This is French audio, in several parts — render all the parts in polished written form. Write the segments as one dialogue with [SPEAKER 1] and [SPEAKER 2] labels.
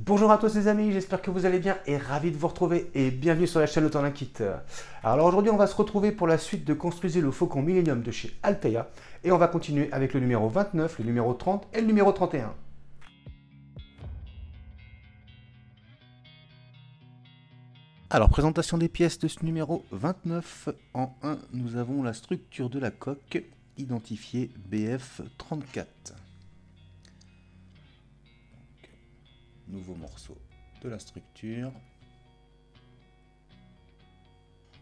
[SPEAKER 1] Bonjour à tous les amis, j'espère que vous allez bien et ravi de vous retrouver et bienvenue sur la chaîne Autant d'un Kit. Alors aujourd'hui on va se retrouver pour la suite de Construisez le Faucon Millennium de chez Altea et on va continuer avec le numéro 29, le numéro 30 et le numéro 31. Alors présentation des pièces de ce numéro 29. En 1 nous avons la structure de la coque identifiée BF34. Nouveau morceau de la structure.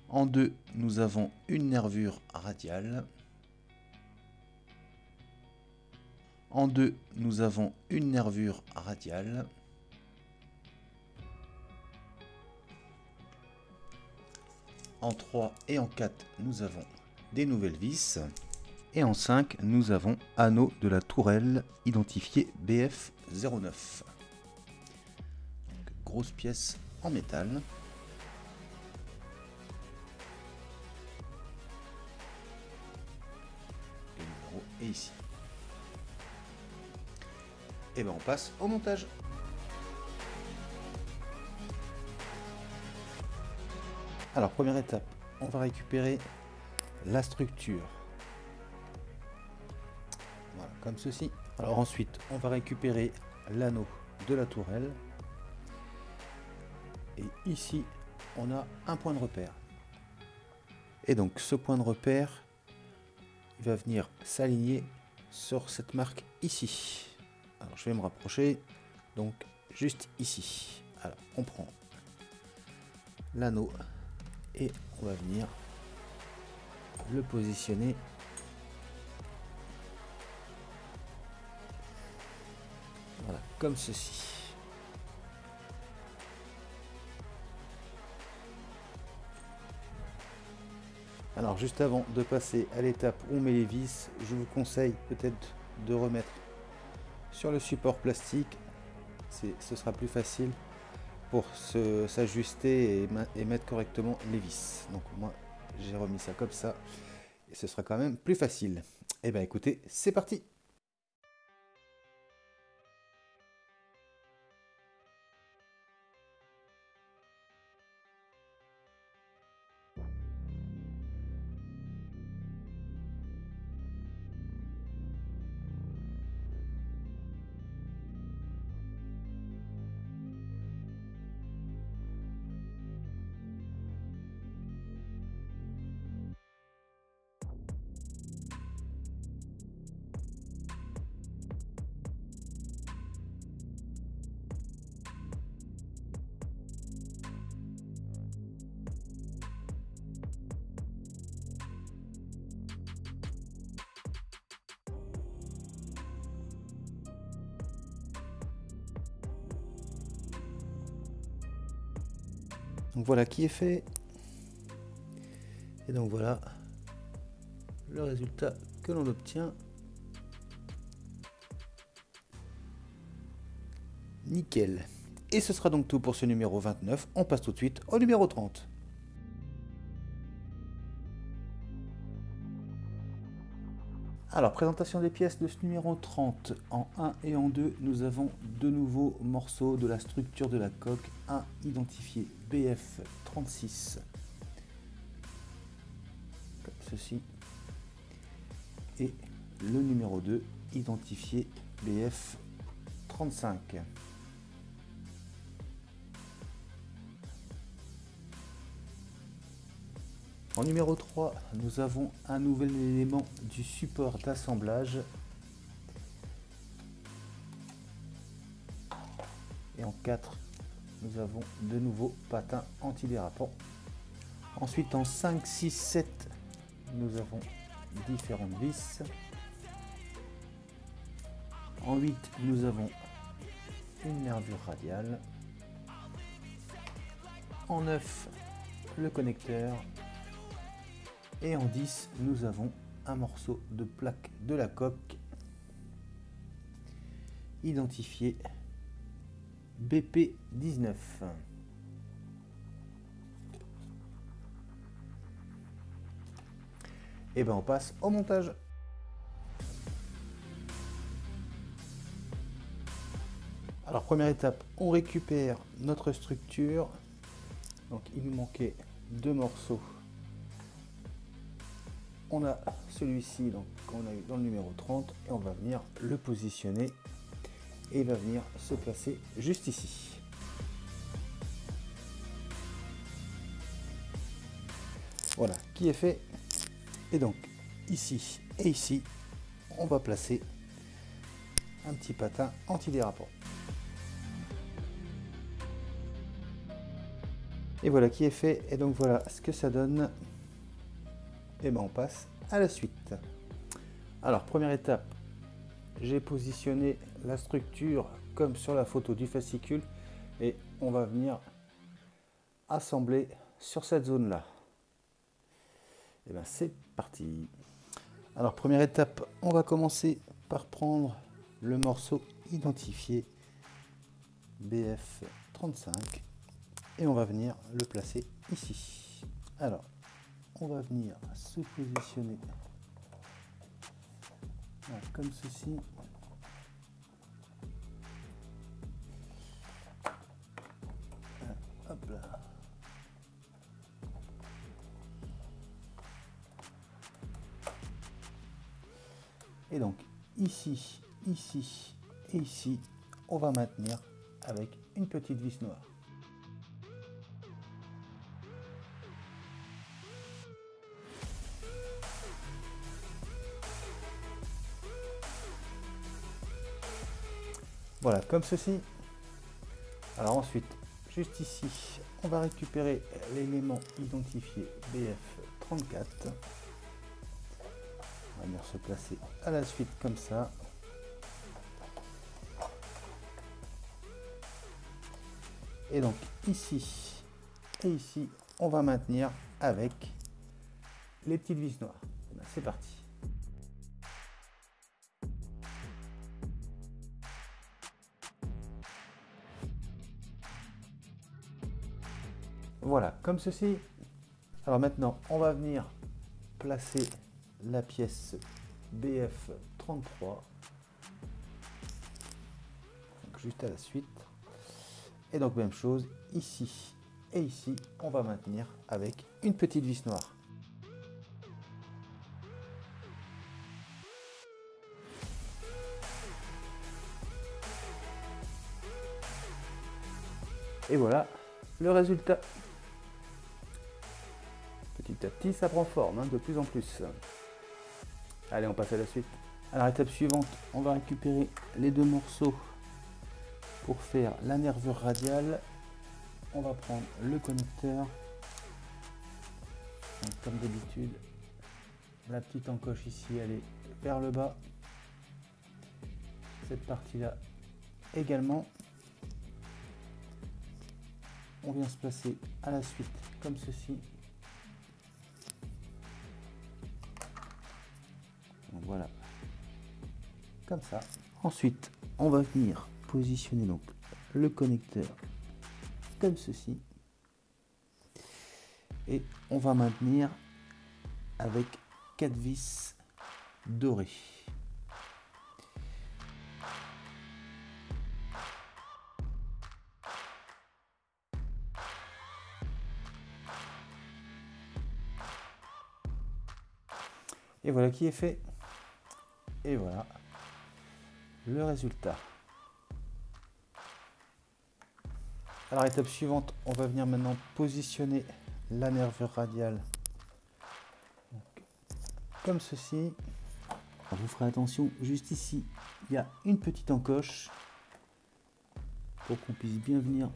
[SPEAKER 1] En 2, nous avons une nervure radiale. En 2, nous avons une nervure radiale. En 3 et en 4, nous avons des nouvelles vis. Et en 5, nous avons anneau de la tourelle identifié BF09. Grosse pièce en métal. Le numéro est ici. Et bien on passe au montage. Alors première étape, on va récupérer la structure. Voilà, comme ceci. Alors ensuite, on va récupérer l'anneau de la tourelle. Et ici, on a un point de repère. Et donc ce point de repère, il va venir s'aligner sur cette marque ici. Alors je vais me rapprocher, donc juste ici. Alors on prend l'anneau et on va venir le positionner voilà, comme ceci. Alors juste avant de passer à l'étape où on met les vis, je vous conseille peut-être de remettre sur le support plastique, ce sera plus facile pour s'ajuster et mettre correctement les vis. Donc moi j'ai remis ça comme ça et ce sera quand même plus facile. Et bien écoutez, c'est parti! Donc voilà qui est fait. Et donc voilà le résultat que l'on obtient. Nickel. Et ce sera donc tout pour ce numéro 29. On passe tout de suite au numéro 30. Alors, présentation des pièces de ce numéro 30. En 1 et en 2, nous avons de nouveaux morceaux de la structure de la coque. Un identifié BF36, comme ceci. Et le numéro 2, identifié BF35. En numéro 3, nous avons un nouvel élément du support d'assemblage. Et en 4, nous avons de nouveaux patins antidérapants. Ensuite, en 5, 6, 7, nous avons différentes vis. En 8, nous avons une nervure radiale. En 9, le connecteur. Et en 10, nous avons un morceau de plaque de la coque identifié BP19. Et bien on passe au montage. Alors première étape, on récupère notre structure. Donc il nous manquait 2 morceaux. On a celui-ci qu'on a eu dans le numéro 30 et on va venir le positionner et il va venir se placer juste ici. Voilà, qui est fait. Et donc ici et ici, on va placer un petit patin antidérapant. Et voilà qui est fait. Et donc voilà ce que ça donne. Et ben on passe à la suite. Alors première étape, j'ai positionné la structure comme sur la photo du fascicule et on va venir assembler sur cette zone là. Et ben c'est parti. Alors première étape, on va commencer par prendre le morceau identifié BF35 et on va venir le placer ici. Alors on va venir se positionner voilà, comme ceci. Hop là. Et donc ici, ici et ici, on va maintenir avec une petite vis noire. Voilà, comme ceci. Alors ensuite, juste ici, on va récupérer l'élément identifié BF34. On va venir se placer à la suite comme ça. Et donc ici et ici, on va maintenir avec les petites vis noires. C'est parti. Voilà, comme ceci. Alors maintenant, on va venir placer la pièce BF33. Donc juste à la suite. Et donc même chose, ici et ici, on va maintenir avec une petite vis noire. Et voilà le résultat. Petit à petit, ça prend forme, hein, de plus en plus. Allez, on passe à la suite. À l'étape suivante, on va récupérer les 2 morceaux pour faire la nervure radiale. On va prendre le connecteur. Donc, comme d'habitude, la petite encoche ici, elle est vers le bas. Cette partie-là également. On vient se placer à la suite comme ceci. Donc voilà, comme ça. Ensuite, on va venir positionner donc le connecteur comme ceci. Et on va maintenir avec 4 vis dorées. Et voilà qui est fait. Et voilà le résultat. Alors étape suivante, on va venir maintenant positionner la nervure radiale donc, comme ceci. Alors, vous ferez attention, juste ici, il y a une petite encoche pour qu'on puisse bien venir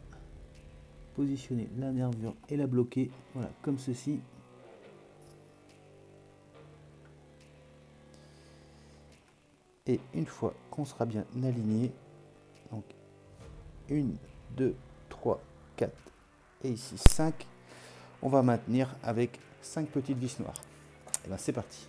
[SPEAKER 1] positionner la nervure et la bloquer. Voilà, comme ceci. Et une fois qu'on sera bien aligné, donc 1, 2, 3, 4 et ici 5, on va maintenir avec 5 petites vis noires. Et bien c'est parti.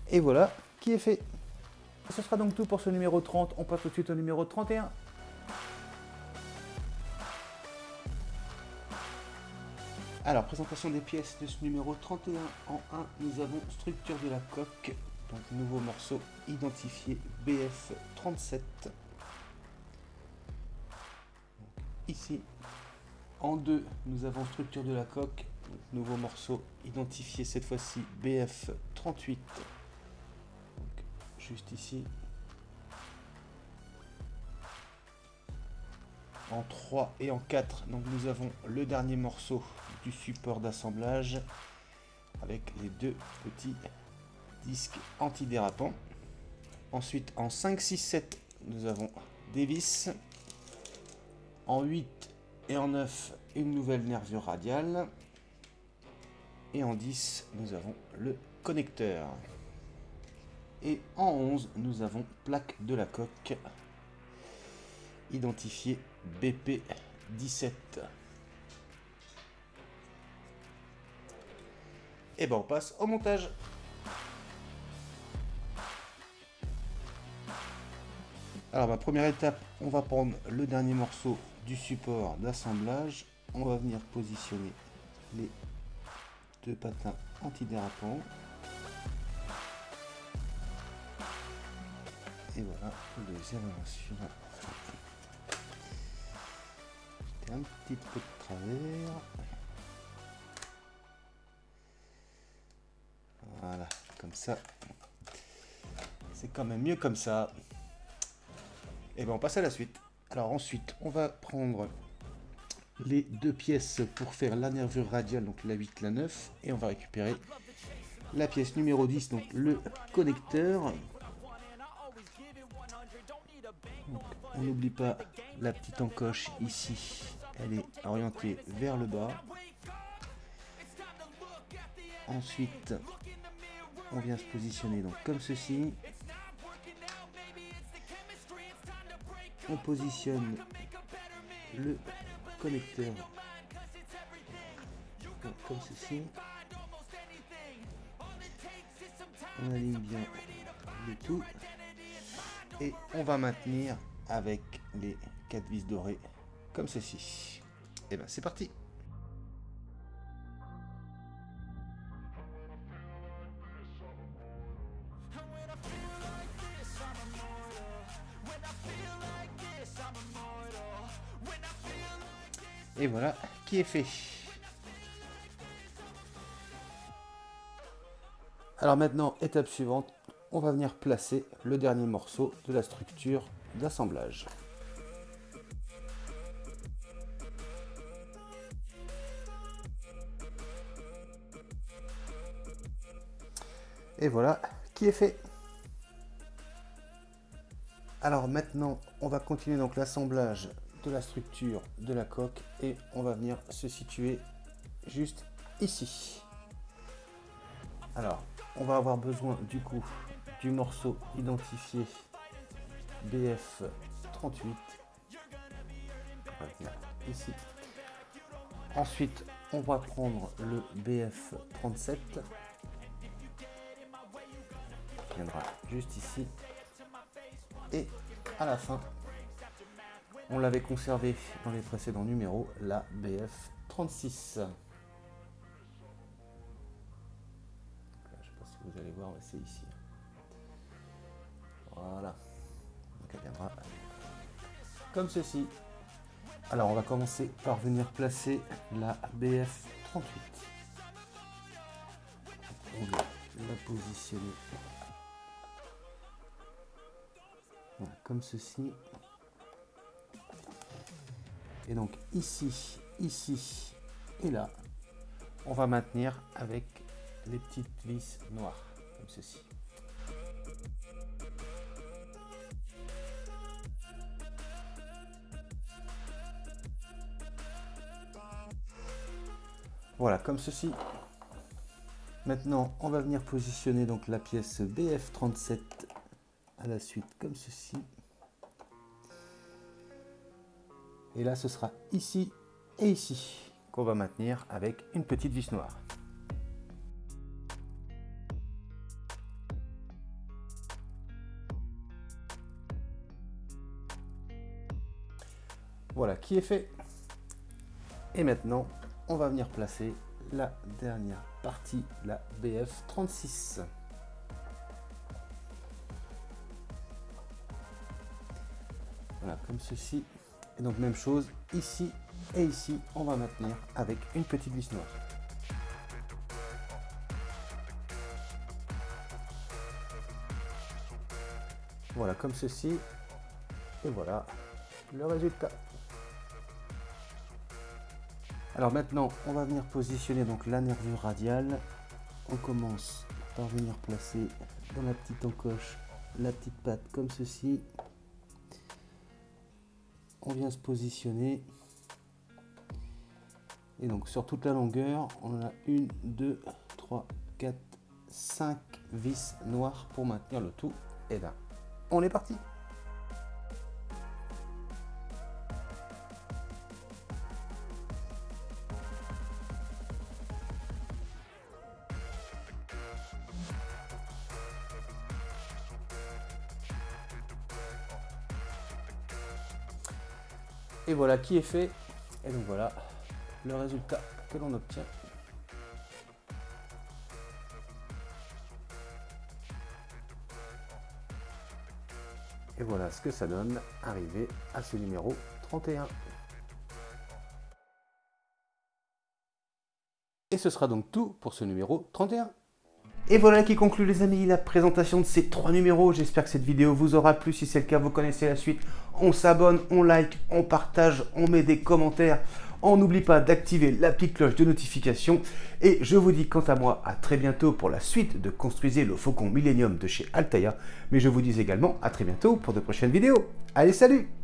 [SPEAKER 1] Et voilà qui est fait. Ce sera donc tout pour ce numéro 30. On passe tout de suite au numéro 31. Alors, présentation des pièces de ce numéro 31. En 1, nous avons structure de la coque. Donc, nouveau morceau identifié BF37. Ici. En 2, nous avons structure de la coque. Donc, nouveau morceau identifié cette fois-ci BF38. Donc, juste ici. En 3 et en 4, donc nous avons le dernier morceau du support d'assemblage avec les deux petits disques antidérapants. Ensuite en 5, 6, 7, nous avons des vis. En 8 et en 9, une nouvelle nervure radiale. Et en 10, nous avons le connecteur. Et en 11, nous avons plaque de la coque identifié BP17. Et ben on passe au montage. Alors ma première étape, on va prendre le dernier morceau du support d'assemblage. On va venir positionner les deux patins antidérapants. Et voilà, le deuxième sur un petit peu de travers. Voilà, comme ça. C'est quand même mieux comme ça. Et bien on passe à la suite. Alors ensuite, on va prendre les deux pièces pour faire la nervure radiale, donc la 8, la 9. Et on va récupérer la pièce numéro 10, donc le connecteur. Donc, on n'oublie pas la petite encoche ici. Elle est orientée vers le bas. Ensuite, on vient se positionner donc comme ceci. On positionne le connecteur donc comme ceci. On aligne bien le tout. Et on va maintenir avec les 4 vis dorées comme ceci. Et bien c'est parti. Et voilà qui est fait. Alors maintenant, étape suivante, on va venir placer le dernier morceau de la structure d'assemblage. Et voilà qui est fait. Alors maintenant, on va continuer donc l'assemblage de la structure de la coque et on va venir se situer juste ici. Alors, on va avoir besoin du coup du morceau identifié BF38. On va venir ici. Ensuite, on va prendre le BF37. Qui viendra juste ici. Et à la fin, on l'avait conservé dans les précédents numéros, la BF36. Là, je ne sais pas si vous allez voir, c'est ici. Voilà. Donc elle viendra comme ceci. Alors on va commencer par venir placer la BF38. On va la positionner voilà, comme ceci. Et donc ici, ici et là, on va maintenir avec les petites vis noires, comme ceci. Voilà, comme ceci. Maintenant, on va venir positionner donc la pièce BF37 à la suite, comme ceci. Et là, ce sera ici et ici qu'on va maintenir avec une petite vis noire. Voilà qui est fait. Et maintenant, on va venir placer la dernière partie, la BF36. Voilà, comme ceci. Et donc même chose ici et ici, on va maintenir avec une petite vis noire. Voilà, comme ceci. Et voilà le résultat. Alors maintenant, on va venir positionner donc la nervure radiale. On commence par venir placer dans la petite encoche la petite patte comme ceci. On vient se positionner. Et donc sur toute la longueur, on a 1, 2, 3, 4, 5 vis noires pour maintenir le tout. Et là, on est parti. Et voilà qui est fait. Et donc voilà le résultat que l'on obtient. Et voilà ce que ça donne arrivé à ce numéro 31. Et ce sera donc tout pour ce numéro 31. Et voilà qui conclut les amis la présentation de ces 3 numéros. J'espère que cette vidéo vous aura plu. Si c'est le cas, vous connaissez la suite. On s'abonne, on like, on partage, on met des commentaires. On n'oublie pas d'activer la petite cloche de notification. Et je vous dis quant à moi à très bientôt pour la suite de Construisez le Faucon Millenium de chez Altaïa. Mais je vous dis également à très bientôt pour de prochaines vidéos. Allez, salut!